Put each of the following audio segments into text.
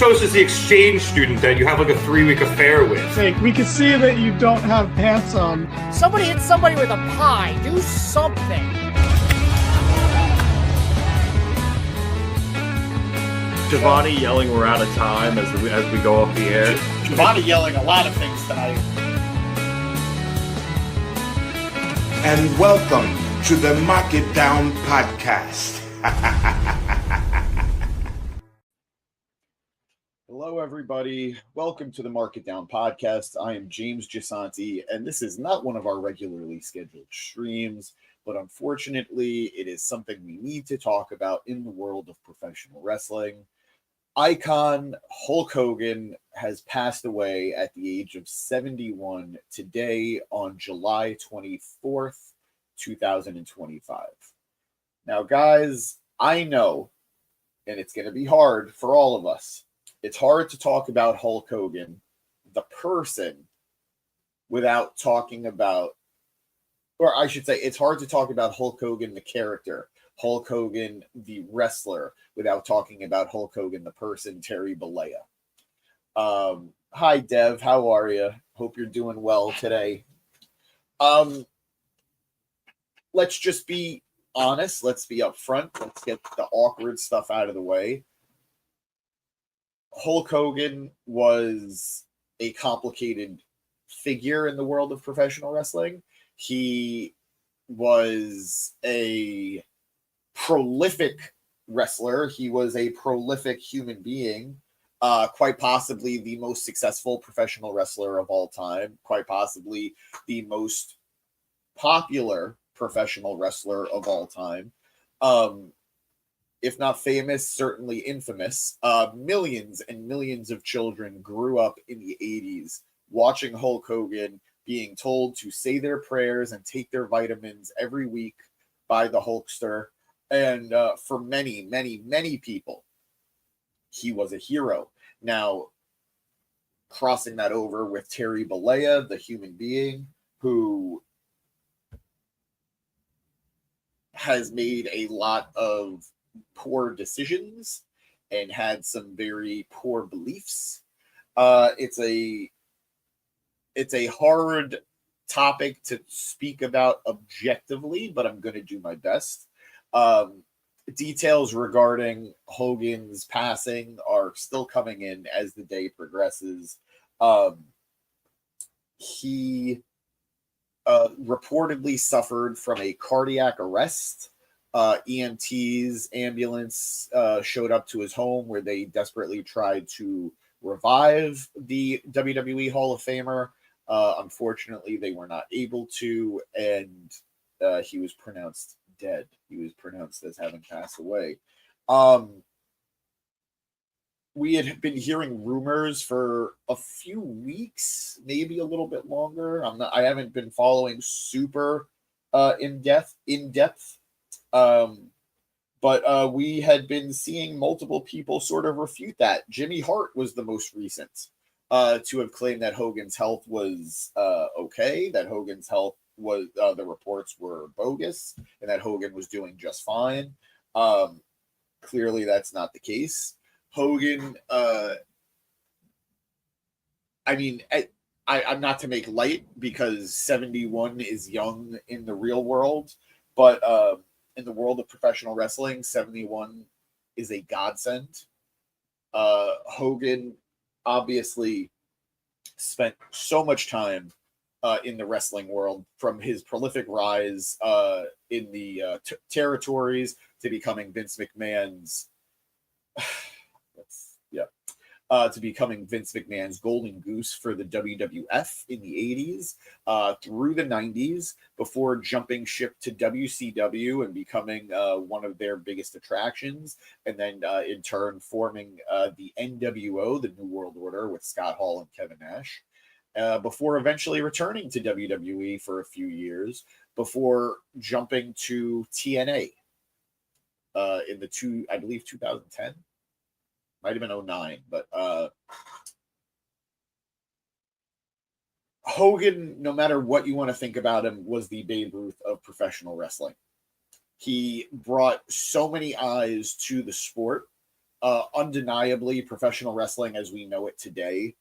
show us as the exchange student that you have like a 3-week affair with. Hey, we can see that you don't have pants on. Somebody hit somebody with a pie. Do something. Giovanni yelling we're out of time as we go off the air. Giovanni yelling a lot of things tonight. And welcome to the Mark It Down podcast. Hello, everybody. Welcome to the Mark It Down podcast. I am James Gisanti, and this is not one of our regularly scheduled streams, but unfortunately, it is something we need to talk about in the world of professional wrestling. Icon Hulk Hogan has passed away at the age of 71 today on July 24th, 2025. Now, guys, I know, and it's going to be hard for all of us, it's hard to talk about Hulk Hogan, the person, without talking about, or I should say, it's hard to talk about Hulk Hogan, the character, Hulk Hogan, the wrestler, without talking about Hulk Hogan, the person, Terry Bollea. Hi, Dev. How are you? Hope you're doing well today. Let's just be honest. Let's be upfront. Let's get the awkward stuff out of the way. Hulk Hogan was a complicated figure in the world of professional wrestling. He was a prolific wrestler. He was a prolific human being, quite possibly the most successful professional wrestler of all time, quite possibly the most popular professional wrestler of all time. If not famous, certainly infamous. Millions and millions of children grew up in the 80s watching Hulk Hogan, being told to say their prayers and take their vitamins every week by the Hulkster. And for many, many, many people, he was a hero. Now, crossing that over with Terry Bollea, the human being who has made a lot of poor decisions and had some very poor beliefs. It's a hard topic to speak about objectively, but I'm going to do my best. Details regarding Hogan's passing are still coming in as the day progresses. He reportedly suffered from a cardiac arrest. EMTs, ambulance showed up to his home where they desperately tried to revive the WWE Hall of Famer. Unfortunately, they were not able to, and he was pronounced dead. He was pronounced as having passed away. We had been hearing rumors for a few weeks, maybe a little bit longer. I haven't been following super in depth. But we had been seeing multiple people sort of refute that. Jimmy Hart was the most recent to have claimed that Hogan's health was okay, that Hogan's health was, the reports were bogus, and that Hogan was doing just fine. Clearly, that's not the case. Hogan, I'm not to make light because 71 is young in the real world, but in the world of professional wrestling, 71 is a godsend. Hogan obviously spent so much time in the wrestling world, from his prolific rise in the territories to becoming Vince McMahon's to becoming Vince McMahon's golden goose for the WWF in the 80s through the 90s, before jumping ship to WCW and becoming one of their biggest attractions, and then in turn forming the NWO, the New World Order, with Scott Hall and Kevin Nash, before eventually returning to WWE for a few years, before jumping to TNA in the 2010. Might have been 2009, but Hogan, no matter what you want to think about him, was the Babe Ruth of professional wrestling. He brought so many eyes to the sport. undeniably, professional wrestling as we know it today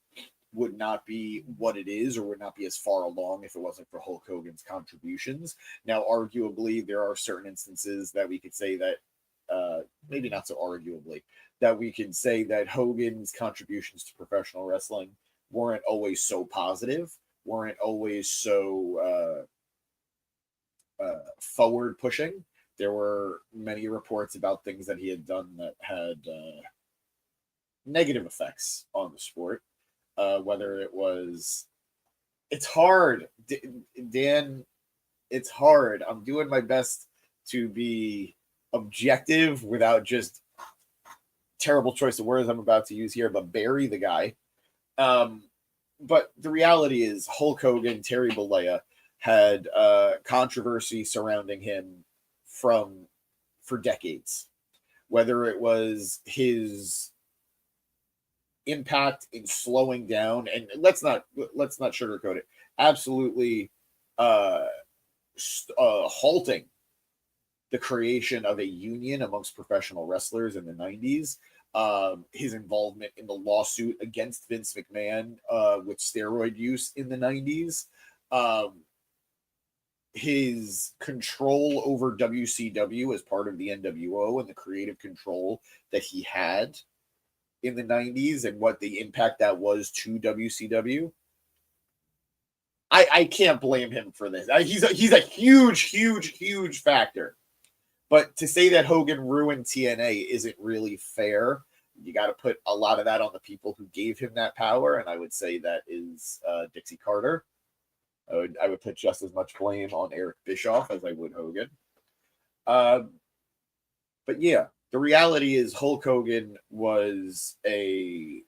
would not be what it is, or would not be as far along if it wasn't for Hulk Hogan's contributions. Now, arguably, there are certain instances that we could say that, maybe not so arguably, that we can say that Hogan's contributions to professional wrestling weren't always so positive, weren't always so forward pushing. There were many reports about things that he had done that had negative effects on the sport. Whether it was, it's hard, Dan. It's hard. I'm doing my best to be objective without just terrible choice of words I'm about to use here, but bury the guy. But the reality is, Hulk Hogan, Terry Bollea had controversy surrounding him for decades. Whether it was his impact in slowing down, and let's not sugarcoat it, absolutely halting the creation of a union amongst professional wrestlers in the 90s. His involvement in the lawsuit against Vince McMahon with steroid use in the 90s. His control over WCW as part of the NWO, and the creative control that he had in the 90s, and what the impact that was to WCW. I can't blame him for this. He's a huge factor. But to say that Hogan ruined TNA isn't really fair. You got to put a lot of that on the people who gave him that power, and I would say that is Dixie Carter. I would put just as much blame on Eric Bischoff as I would Hogan. But yeah, the reality is Hulk Hogan was a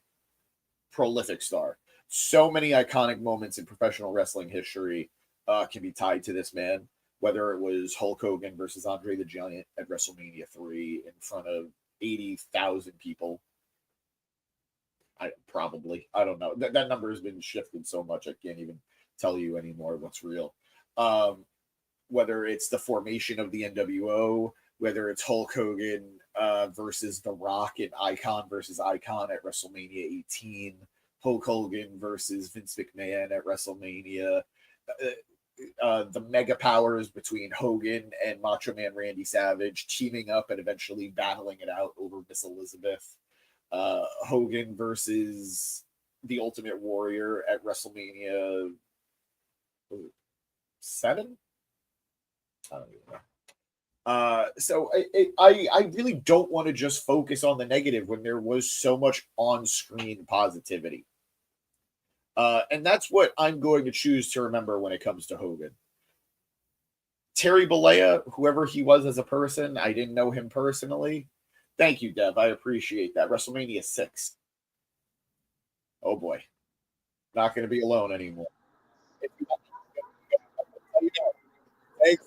prolific star. So many iconic moments in professional wrestling history can be tied to this man, whether it was Hulk Hogan versus Andre the Giant at WrestleMania 3 in front of 80,000 people. I don't know. That number has been shifted so much, I can't even tell you anymore what's real. Whether it's the formation of the NWO, whether it's Hulk Hogan versus The Rock and Icon versus Icon at WrestleMania 18, Hulk Hogan versus Vince McMahon at WrestleMania, the mega powers between Hogan and Macho Man Randy Savage teaming up and eventually battling it out over Miss Elizabeth, Hogan versus the Ultimate Warrior at WrestleMania 7. I don't even know. So I really don't want to just focus on the negative when there was so much on-screen positivity. And that's what I'm going to choose to remember when it comes to Hogan. Terry Bollea, whoever he was as a person, I didn't know him personally. Thank you, Dev. I appreciate that. WrestleMania 6. Oh boy. Not going to be alone anymore. Thanks.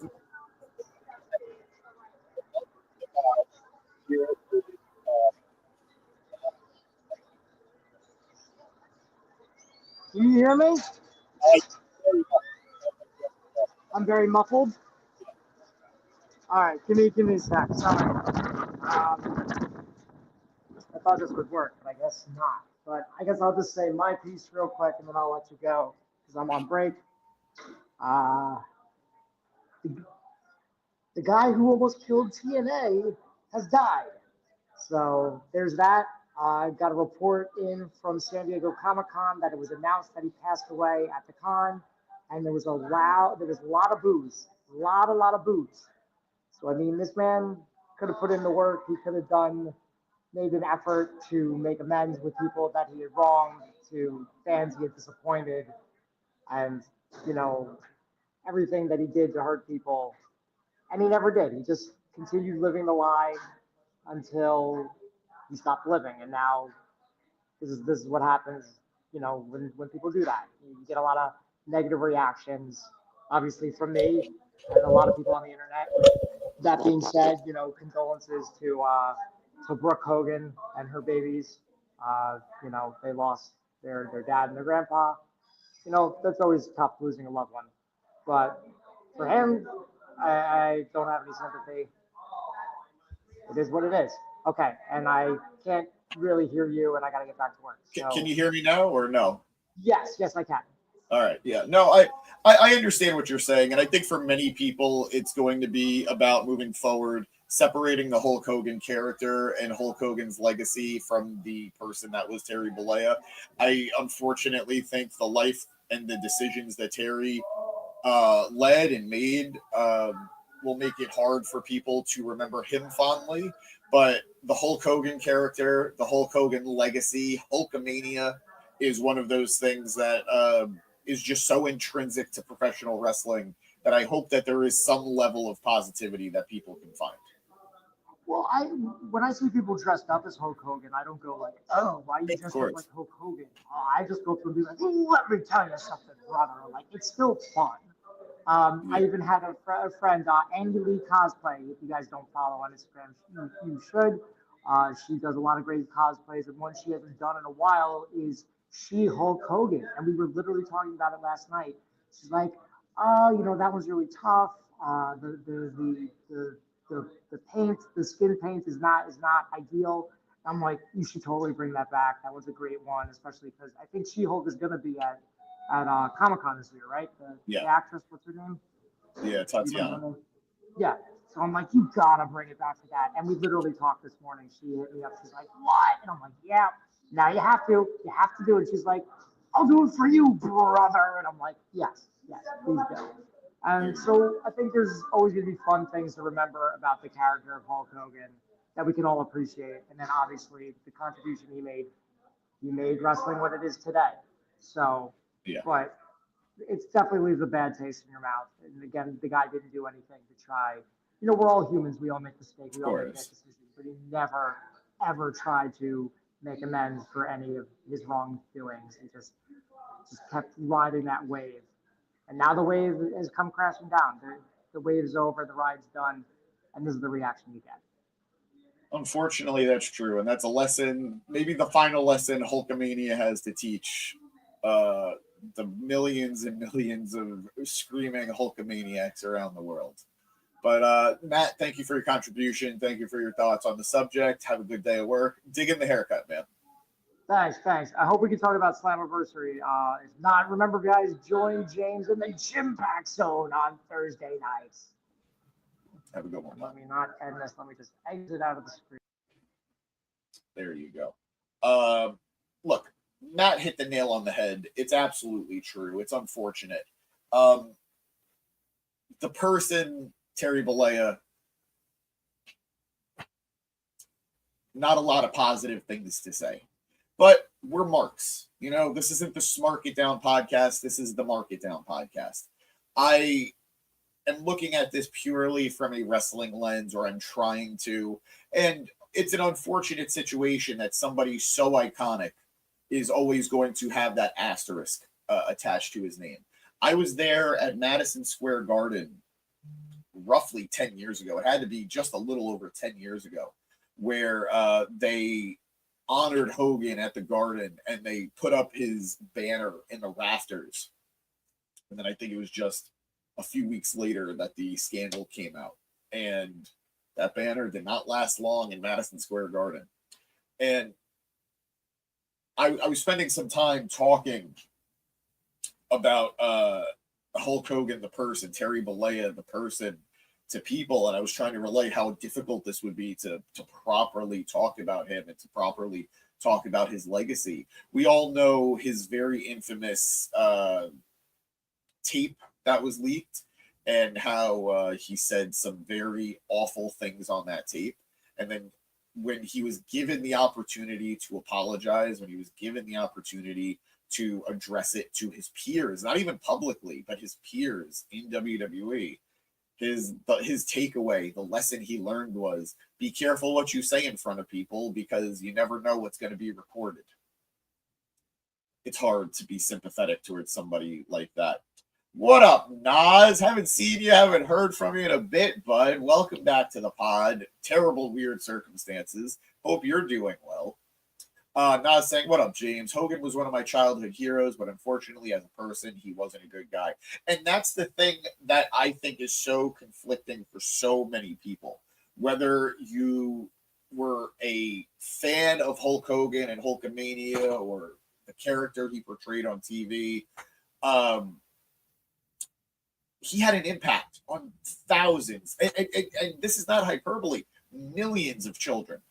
Can you hear me? I'm very muffled. All right, give me a sec. Sorry. I thought this would work, but I guess not. But I guess I'll just say my piece real quick, and then I'll let you go because I'm on break. The guy who almost killed TNA has died. So there's that. I got a report in from San Diego Comic-Con that it was announced that he passed away at the con, and there was a lot of boos, a lot of boos. So I mean, this man could have put in the work. He could have made an effort to make amends with people that he had wronged, to fans he had disappointed, and everything that he did to hurt people, and he never did. He just continued living the lie until he stopped living, and now this is what happens, when people do that. You get a lot of negative reactions, obviously from me and a lot of people on the internet. That being said, condolences to Brooke Hogan and her babies. They lost their dad and their grandpa. That's always tough, losing a loved one. But for him, I don't have any sympathy. It is what it is. Okay, and I can't really hear you, and I got to get back to work. So, Can you hear me now or no? yes, I can. All right. Yeah. No, I understand what you're saying. And I think for many people, it's going to be about moving forward, separating the Hulk Hogan character and Hulk Hogan's legacy from the person that was Terry Bollea. I unfortunately think the life and the decisions that Terry led and made will make it hard for people to remember him fondly. But the Hulk Hogan character, the Hulk Hogan legacy, Hulkamania is one of those things that is just so intrinsic to professional wrestling that I hope that there is some level of positivity that people can find. Well, when I see people dressed up as Hulk Hogan, I don't go like, "Oh, why are you Of dressed course. up like Hulk Hogan?" I just go through and be like, "Let me tell you something, brother." Like, it's still fun. I even had a friend, Andy Lee Cosplay. If you guys don't follow on Instagram, you should. She does a lot of great cosplays, and one she hasn't done in a while is Hulk Hogan. And we were literally talking about it last night. She's like, "Oh, that one's really tough. The paint, the skin paint is not ideal." I'm like, "You should totally bring that back. That was a great one, especially because I think She-Hulk is gonna be at Comic-Con this year, right? The actress, what's her name? Yeah, Tatiana. Yeah. So I'm like, you gotta bring it back to that. And we literally talked this morning. She hit me up. She's like, what? And I'm like, yeah. Now you have to. You have to do it. She's like, I'll do it for you, brother. And I'm like, yes, please do. And so I think there's always gonna be fun things to remember about the character of Hulk Hogan that we can all appreciate. And then obviously the contribution he made. He made wrestling what it is today. So, Yeah. but it's definitely leaves a bad taste in your mouth. And again, the guy didn't do anything to try. We're all humans. We all make mistakes. We all make bad decisions. But he never, ever tried to make amends for any of his wrongdoings. He just kept riding that wave. And now the wave has come crashing down. The wave is over. The ride's done. And this is the reaction you get. Unfortunately, that's true. And that's a lesson, maybe the final lesson Hulkamania has to teach the millions and millions of screaming Hulkamaniacs around the world. But Matt, thank you for your contribution. Thank you for your thoughts on the subject. Have a good day at work. Dig in the haircut, man. Thanks. I hope we can talk about Slammiversary. If not, remember, guys, join James in the Gym Pack Zone on Thursday nights. Have a good one. Let me not end this. Let me just exit out of the screen. There you go. Look, Matt hit the nail on the head. It's absolutely true. It's unfortunate. The person, Terry Bollea, not a lot of positive things to say. But we're marks. This isn't the Smart It Down podcast. This is the Mark It Down podcast. I am looking at this purely from a wrestling lens, or I'm trying to. And it's an unfortunate situation that somebody so iconic is always going to have that asterisk attached to his name. I was there at Madison Square Garden roughly 10 years ago. It had to be just a little over 10 years ago, where they honored Hogan at the Garden and they put up his banner in the rafters. And then I think it was just a few weeks later that the scandal came out. And that banner did not last long in Madison Square Garden. And I was spending some time talking about Hulk Hogan, the person, Terry Bollea, the person, to people. And I was trying to relate how difficult this would be to properly talk about him and to properly talk about his legacy. We all know his very infamous tape that was leaked, and how he said some very awful things on that tape. And then when he was given the opportunity to apologize, when he was given the opportunity to address it to his peers, not even publicly, but his peers in WWE, his takeaway, the lesson he learned was, be careful what you say in front of people, because you never know what's going to be recorded. It's hard to be sympathetic towards somebody like that. What up, Nas? Haven't seen you, haven't heard from you in a bit, bud. Welcome back to the pod. Terrible, weird circumstances. Hope you're doing well. Nas saying, what up, James? Hogan was one of my childhood heroes, but unfortunately, as a person, he wasn't a good guy. And that's the thing that I think is so conflicting for so many people. Whether you were a fan of Hulk Hogan and Hulkamania or the character he portrayed on TV, he had an impact on thousands. And this is not hyperbole. Millions of children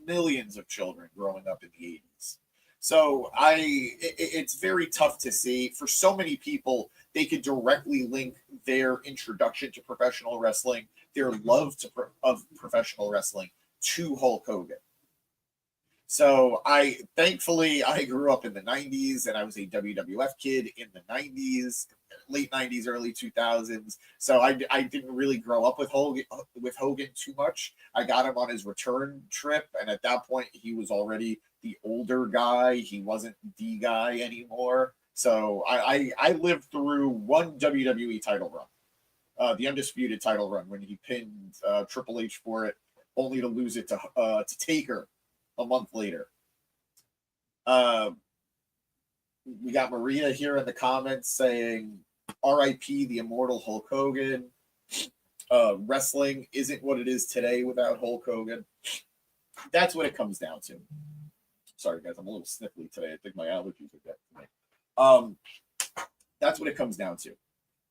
growing up in the 80s. So it's very tough to see. For so many people, they could directly link their introduction to professional wrestling, their love of professional wrestling, to Hulk Hogan. So thankfully I grew up in the 90s, and I was a WWF kid in the 90s, late 90s, early 2000s. So I didn't really grow up with Hogan too much. I got him on his return trip, and at that point he was already the older guy. He wasn't the guy anymore. So I lived through one WWE title run, the Undisputed title run, when he pinned Triple H for it, only to lose it to Taker a month later. We got Maria here in the comments saying, R.I.P. the immortal Hulk Hogan. Wrestling isn't what it is today without Hulk Hogan. That's what it comes down to. Sorry, guys, I'm a little sniffly today. I think my allergies are getting to me. That's what it comes down to.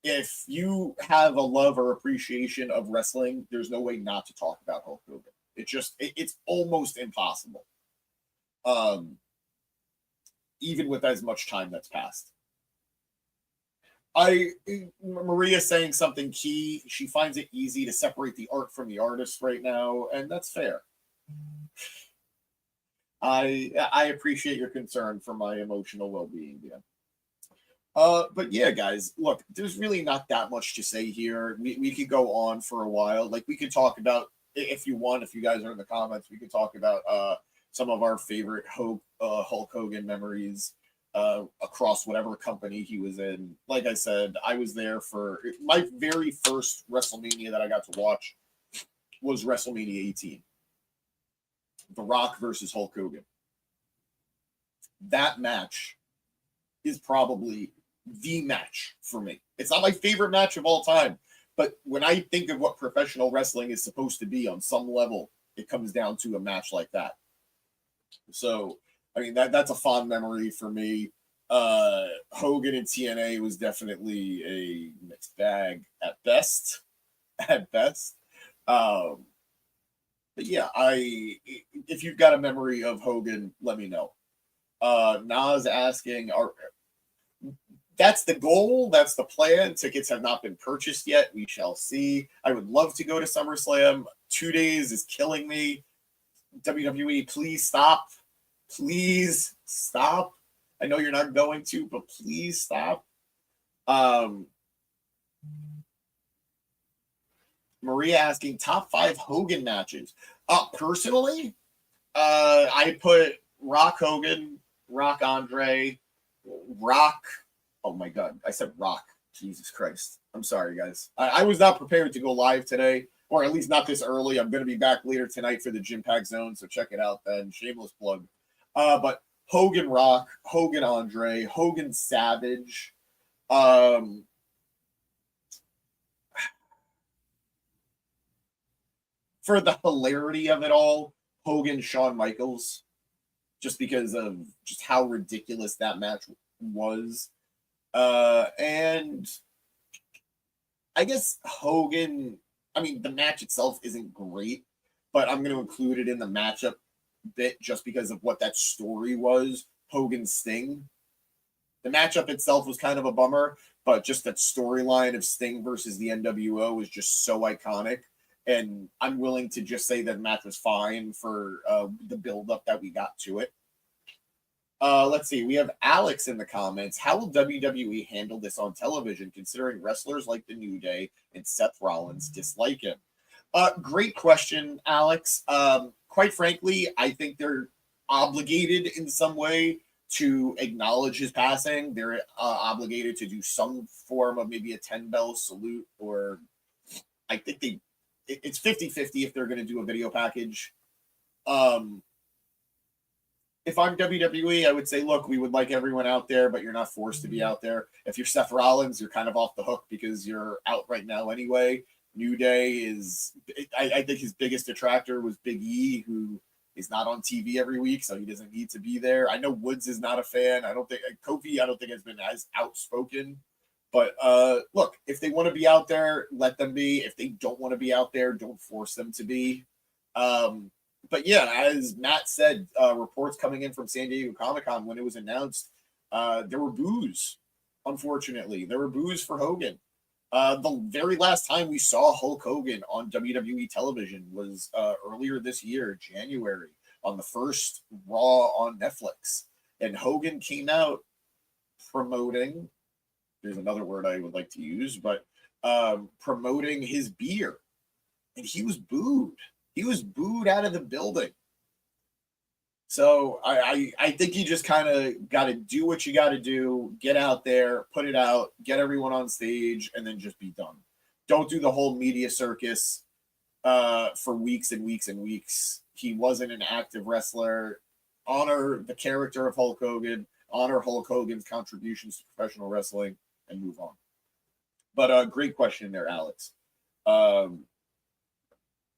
If you have a love or appreciation of wrestling, there's no way not to talk about Hulk Hogan. It's almost impossible. Even with as much time that's passed. Maria saying something key. She finds it easy to separate the art from the artist right now, and that's fair. I appreciate your concern for my emotional well-being, Dan. But yeah, guys, look, there's really not that much to say here. We could go on for a while. Like, we could talk about, if you want, if you guys are in the comments, we could talk about some of our favorite Hulk Hogan memories across whatever company he was in. Like I said, I was there for my very first WrestleMania that I got to watch was WrestleMania 18. The Rock versus Hulk Hogan. That match is probably the match for me. It's not my favorite match of all time, but when I think of what professional wrestling is supposed to be on some level, it comes down to a match like that. So, I mean, that's a fond memory for me. Hogan and TNA was definitely a mixed bag at best. At best. But yeah, if you've got a memory of Hogan, let me know. Nas asking, that's the goal, that's the plan. Tickets have not been purchased yet. We shall see. I would love to go to SummerSlam. 2 days is killing me. WWE, please stop. Please stop. I know you're not going to, but please stop. Maria asking top 5 Hogan matches. Personally, I put Rock Hogan, Rock Andre, Rock. Oh my God, I said Rock. Jesus Christ. I'm sorry, guys. I was not prepared to go live today, or at least not this early. I'm going to be back later tonight for the Gym Pack Zone, so check it out then. Shameless plug. But Hogan Rock, Hogan Andre, Hogan Savage. For the hilarity of it all, Hogan Shawn Michaels, just because of just how ridiculous that match was. And I guess Hogan, I mean, the match itself isn't great, but I'm going to include it in the matchup bit just because of what that story was. Hogan Sting. The matchup itself was kind of a bummer, but just that storyline of Sting versus the NWO was just so iconic. And I'm willing to just say that match was fine for the build-up that we got to it. Let's see. We have Alex in the comments. How will WWE handle this on television, considering wrestlers like The New Day and Seth Rollins dislike him? Great question, Alex. Quite frankly, I think they're obligated in some way to acknowledge his passing. They're obligated to do some form of maybe a 10-bell salute, or I think it's 50-50 if they're going to do a video package. If I'm WWE, I would say, look, we would like everyone out there, but you're not forced to be out there. If you're Seth Rollins, you're kind of off the hook because you're out right now anyway. New Day is, I think his biggest detractor was Big E, who is not on TV every week, so he doesn't need to be there. I know Woods is not a fan. Kofi, I don't think has been as outspoken. But look, if they want to be out there, let them be. If they don't want to be out there, don't force them to be. But yeah, as Matt said, reports coming in from San Diego Comic-Con when it was announced, there were boos, unfortunately. There were boos for Hogan. The very last time we saw Hulk Hogan on WWE television was earlier this year, January, on the first Raw on Netflix. And Hogan came out promoting, there's another word I would like to use, but promoting his beer. And he was booed. He was booed out of the building. So I think you just kind of got to do what you got to do, get out there, put it out, get everyone on stage, and then just be done. Don't do the whole media circus for weeks and weeks and weeks. He wasn't an active wrestler. Honor the character of Hulk Hogan, honor Hulk Hogan's contributions to professional wrestling, and move on. But great question there, Alex.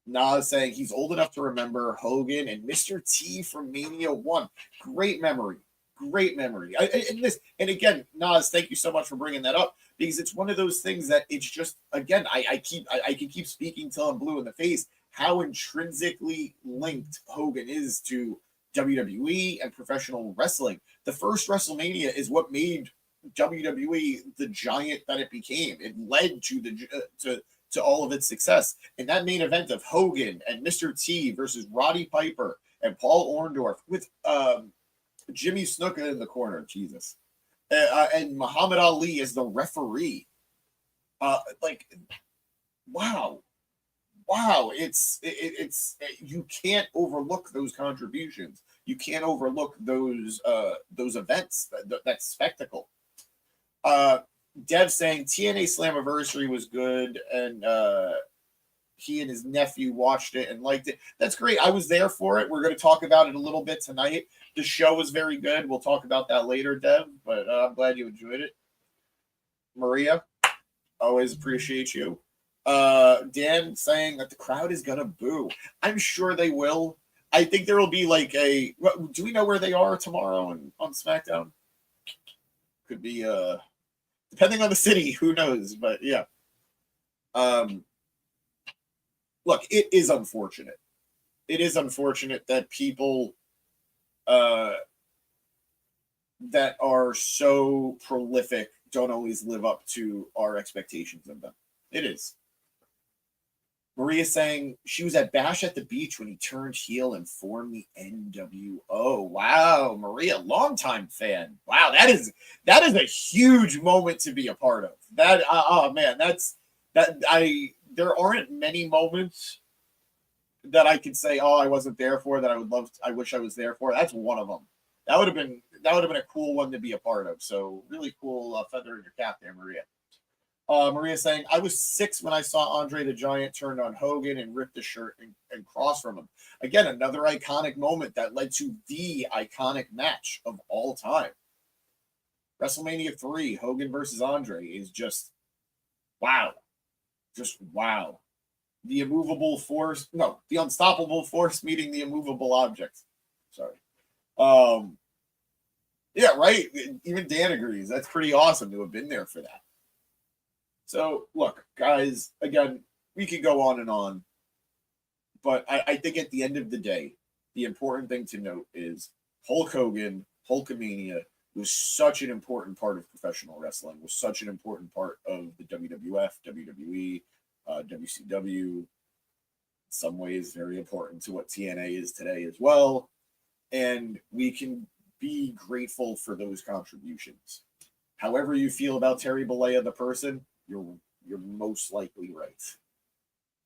Nas saying he's old enough to remember Hogan and Mr. T from Mania 1. Great memory. Great memory. And again, Nas, thank you so much for bringing that up, because it's one of those things that it's just, again, I can keep speaking till I'm blue in the face how intrinsically linked Hogan is to WWE and professional wrestling. The first WrestleMania is what made WWE the giant that it became. It led to all of its success. And that main event of Hogan and Mr. T versus Roddy Piper and Paul Orndorff with Jimmy Snuka in the corner, Jesus, and Muhammad Ali as the referee. Wow. It's you can't overlook those contributions. You can't overlook those events, that spectacle. Dev saying TNA Slammiversary was good, and he and his nephew watched it and liked it. That's great. I was there for it. We're going to talk about it a little bit tonight. The show was very good. We'll talk about that later, Dev, but I'm glad you enjoyed it. Maria, always appreciate you. Dan saying that the crowd is going to boo. I'm sure they will. I think there will be do we know where they are tomorrow on SmackDown? Could be depending on the city, who knows? But yeah. Look, it is unfortunate. It is unfortunate that people that are so prolific don't always live up to our expectations of them. It is. Maria saying she was at Bash at the Beach when he turned heel and formed the NWO. Wow, Maria, longtime fan. Wow, that is a huge moment to be a part of. That there aren't many moments that I could say, I wasn't there for, that I wish I was there for. That's one of them. That would have been a cool one to be a part of. So really cool feather in your cap there, Maria. Maria saying, I was 6 when I saw Andre the Giant turned on Hogan and ripped the shirt and cross from him. Again, another iconic moment that led to the iconic match of all time. WrestleMania 3, Hogan versus Andre is just wow. Just wow. The unstoppable force meeting the immovable object. Sorry. Yeah, right. Even Dan agrees. That's pretty awesome to have been there for that. So, look, guys, again, we could go on and on, but I think at the end of the day, the important thing to note is Hulk Hogan, Hulkamania was such an important part of professional wrestling, was such an important part of the WWF, WWE, WCW, in some ways very important to what TNA is today as well, and we can be grateful for those contributions. However you feel about Terry Bollea, the person, you're most likely right.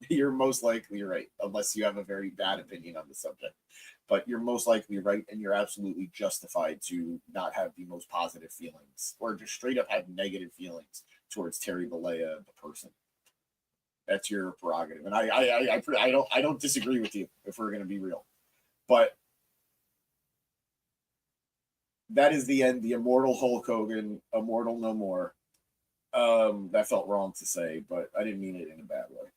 You're most likely right, unless you have a very bad opinion on the subject. But you're most likely right, and you're absolutely justified to not have the most positive feelings, or just straight up have negative feelings towards Terry Bollea, the person. That's your prerogative, and I don't disagree with you, if we're going to be real. But that is the end. The immortal Hulk Hogan, immortal no more. That felt wrong to say, but I didn't mean it in a bad way.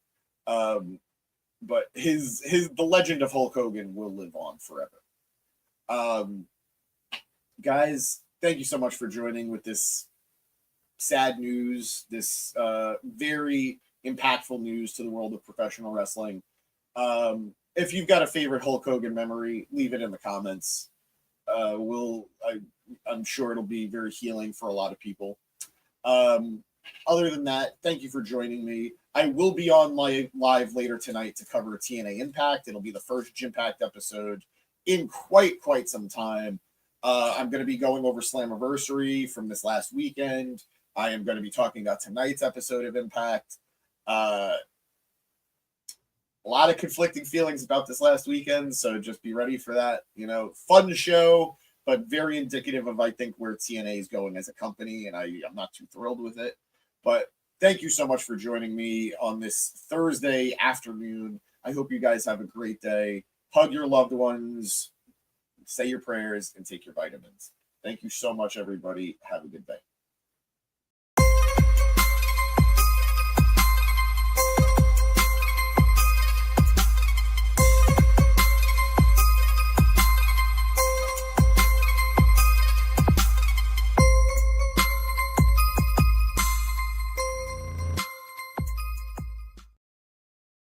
But the legend of Hulk Hogan will live on forever. Guys, thank you so much for joining with this sad news, this very impactful news to the world of professional wrestling. If you've got a favorite Hulk Hogan memory, leave it in the comments. I'm sure it'll be very healing for a lot of people. Other than that, thank you for joining me. I will be on live later tonight to cover TNA Impact. It'll be the first Jimpact episode in quite some time. I'm going to be going over Slammiversary from this last weekend. I am going to be talking about tonight's episode of Impact. A lot of conflicting feelings about this last weekend, so just be ready for that. Fun show, but very indicative of, I think, where TNA is going as a company, and I'm not too thrilled with it. But thank you so much for joining me on this Thursday afternoon. I hope you guys have a great day. Hug your loved ones, say your prayers, and take your vitamins. Thank you so much, everybody. Have a good day.